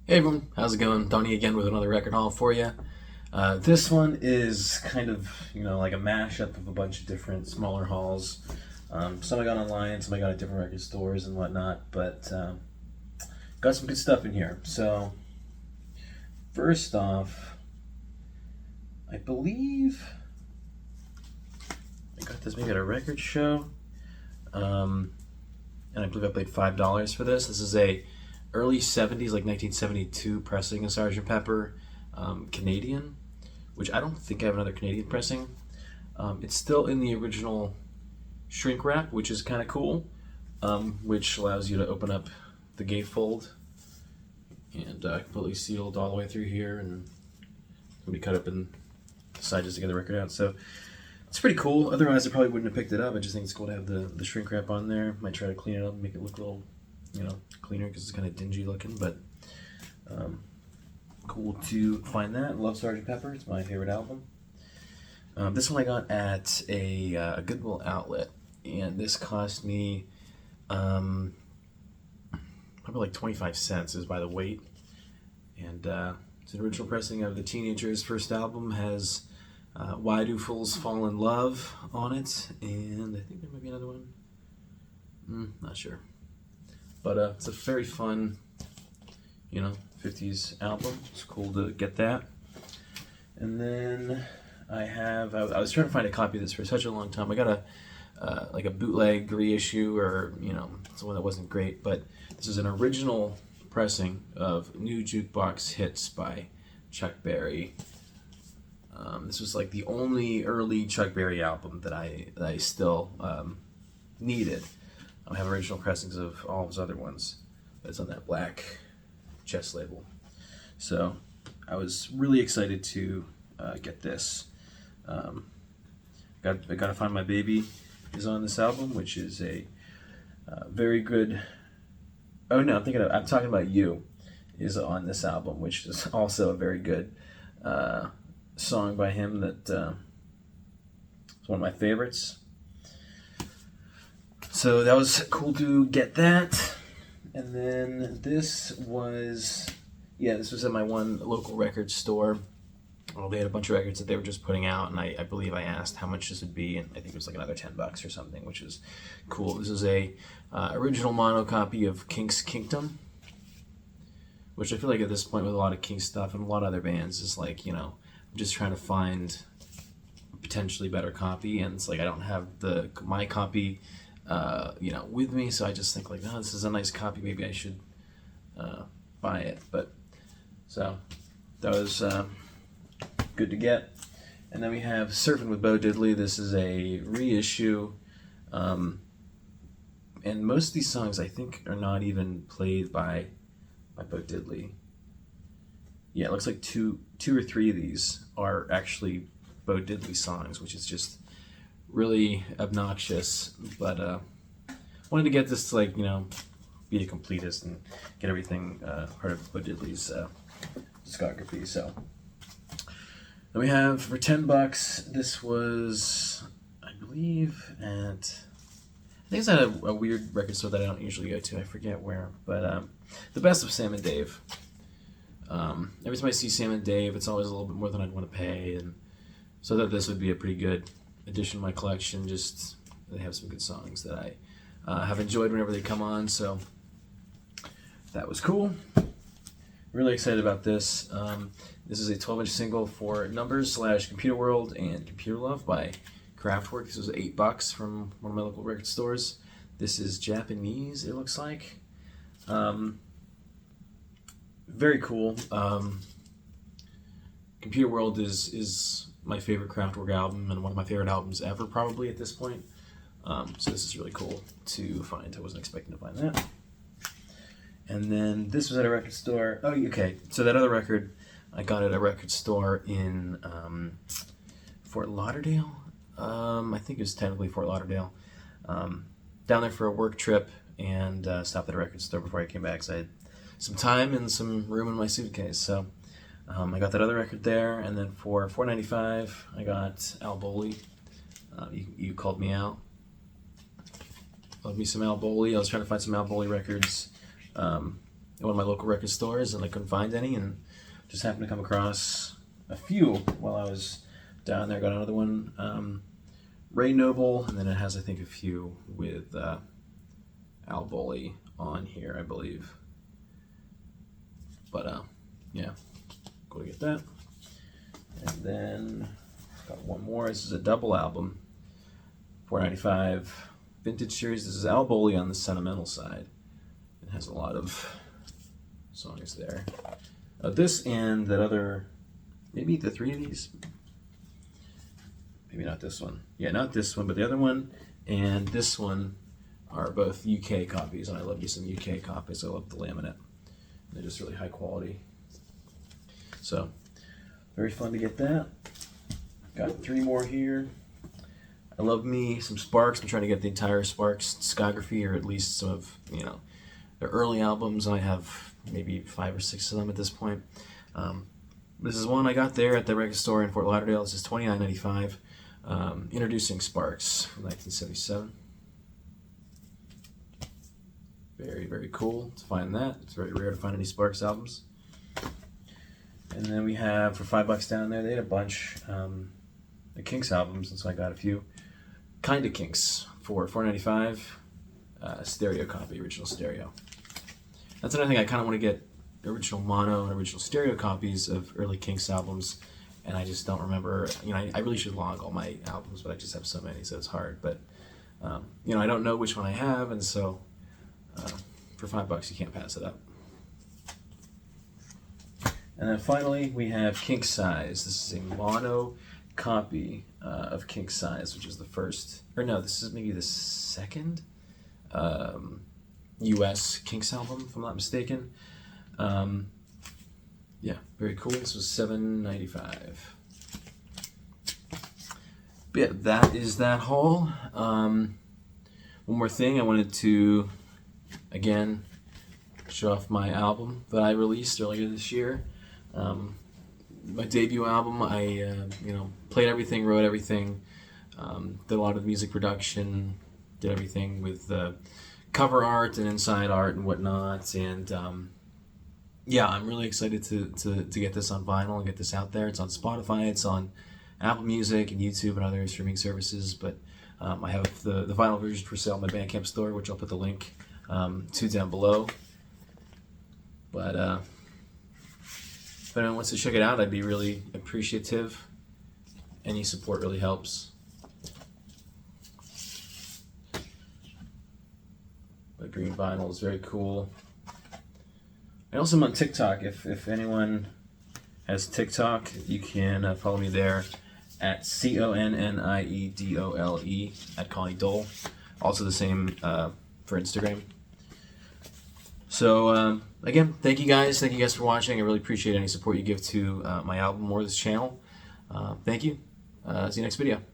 Hey everyone, how's it going? Donnie again with another record haul for you. This one is kind of, like a mashup of a bunch of different smaller hauls. Some I got online, some I got at different record stores and whatnot, but got some good stuff in here. So, first off, I believe I got this maybe at a record show, and I believe I paid $5 for this. This is a early 70s, like 1972 pressing of Sgt. Pepper, Canadian, which I don't think I have another Canadian pressing. It's still in the original shrink wrap, which is kind of cool, which allows you to open up the gatefold and completely sealed all the way through here, and can be cut up in the side just to get the record out. So it's pretty cool. Otherwise, I probably wouldn't have picked it up. I just think it's cool to have the shrink wrap on there. Might try to clean it up and make it look a little, cleaner because it's kind of dingy looking, but cool to find that. Love Sgt. Pepper. It's my favorite album. This one I got at a Goodwill outlet, and this cost me probably like 25 cents is by the weight. And it's an original pressing of the Teenagers' first album. Has Why Do Fools Fall in Love on it, and I think there might be another one. Not sure. But it's a very fun, 50s album. It's cool to get that. And then I was trying to find a copy of this for such a long time. I got a bootleg reissue, or someone that wasn't great, but this is an original pressing of New Jukebox Hits by Chuck Berry. This was like the only early Chuck Berry album that I still needed. I have original pressings of all of his other ones, but it's on that black chest label. So I was really excited to get this. Gotta Find My Baby is on this album, which is a very good. Oh no, I'm talking about You is on this album, which is also a very good song by him that is one of my favorites. So that was cool to get that. And then this was at my one local record store. Well, they had a bunch of records that they were just putting out, and I believe I asked how much this would be, and I think it was like another $10 or something, which is cool. This is a original mono copy of Kink's Kingdom, which I feel like at this point with a lot of Kink stuff and a lot of other bands is like, I'm just trying to find a potentially better copy, and it's like I don't have my copy with me, so I just think like, oh, this is a nice copy, maybe I should buy it. But so that was good to get. And then we have Surfing with Bo Diddley. This is a reissue, and most of these songs I think are not even played by Bo Diddley. Yeah, it looks like two or three of these are actually Bo Diddley songs, which is just really obnoxious, but wanted to get this to be a completist and get everything part of Bo Diddley's discography. So then we have for $10. This was, I believe, I think it's at a weird record store that I don't usually go to. I forget where, but the Best of Sam and Dave. Every time I see Sam and Dave, it's always a little bit more than I'd want to pay, and so that this would be a pretty good addition to my collection. Just they have some good songs that I have enjoyed whenever they come on, so that was cool. Really excited about this. This is a 12-inch single for Numbers / Computer World and Computer Love by Kraftwerk. This was $8 from one of my local record stores. This is Japanese, it looks like. Very cool. Computer World is my favorite Kraftwerk album and one of my favorite albums ever, probably at this point. So this is really cool to find. I wasn't expecting to find that. And then this was at a record store. Oh, okay. So that other record I got at a record store in Fort Lauderdale. I think it was technically Fort Lauderdale. Down there for a work trip, and stopped at a record store before I came back, so I had some time and some room in my suitcase. So I got that other record there, and then for $4.95 I got Al Bowley. You Called Me Out. Love me some Al Bowley. I was trying to find some Al Bowley records at one of my local record stores, and I couldn't find any, and just happened to come across a few while I was down there. Got another one, Ray Noble, and then it has, I think, a few with Al Boley on here, I believe. But yeah, go to get that. And then got one more. This is a double album, $4.95 vintage series. This is Al Boley on the sentimental side. It has a lot of songs there. This and that other, maybe the three of these. Maybe not this one. Yeah, not this one, but the other one and this one are both UK copies, and I love me some UK copies. I love the laminate. They're just really high quality. So, very fun to get that. Got three more here. I love me some Sparks. I'm trying to get the entire Sparks discography, or at least some of, their early albums. I have maybe 5 or 6 of them at this point. This is one I got there at the record store in Fort Lauderdale. This is $29.95. Introducing Sparks from 1977. Very, very cool to find that. It's very rare to find any Sparks albums. And then we have, for $5 down there, they had a bunch the Kinks albums, and so I got a few. Kinda Kinks for $4.95. Stereo copy, original stereo. That's another thing. I kind of want to get original mono and original stereo copies of early Kinks albums, and I just don't remember. I really should log all my albums, but I just have so many, so it's hard. But I don't know which one I have, and so for $5 you can't pass it up. And then finally we have Kink Size. This is a mono copy of Kink Size, which is the first, or no, this is maybe the second US Kinks album, if I'm not mistaken. Yeah, very cool. This was $7.95. But yeah, that is that haul. One more thing, I wanted to, again, show off my album that I released earlier this year. My debut album. I played everything, wrote everything, did a lot of music production, did everything with cover art and inside art and whatnot, and yeah, I'm really excited to get this on vinyl and get this out there. It's on Spotify, it's on Apple Music and YouTube and other streaming services, but I have the vinyl version for sale at my Bandcamp store, which I'll put the link to down below. But if anyone wants to check it out, I'd be really appreciative. Any support really helps. The green vinyl is very cool. I also am on TikTok. If anyone has TikTok, you can follow me there at CONNIEDOLE at Connie Dole. Also the same for Instagram. So again, thank you guys. Thank you guys for watching. I really appreciate any support you give to my album or this channel. Thank you. See you next video.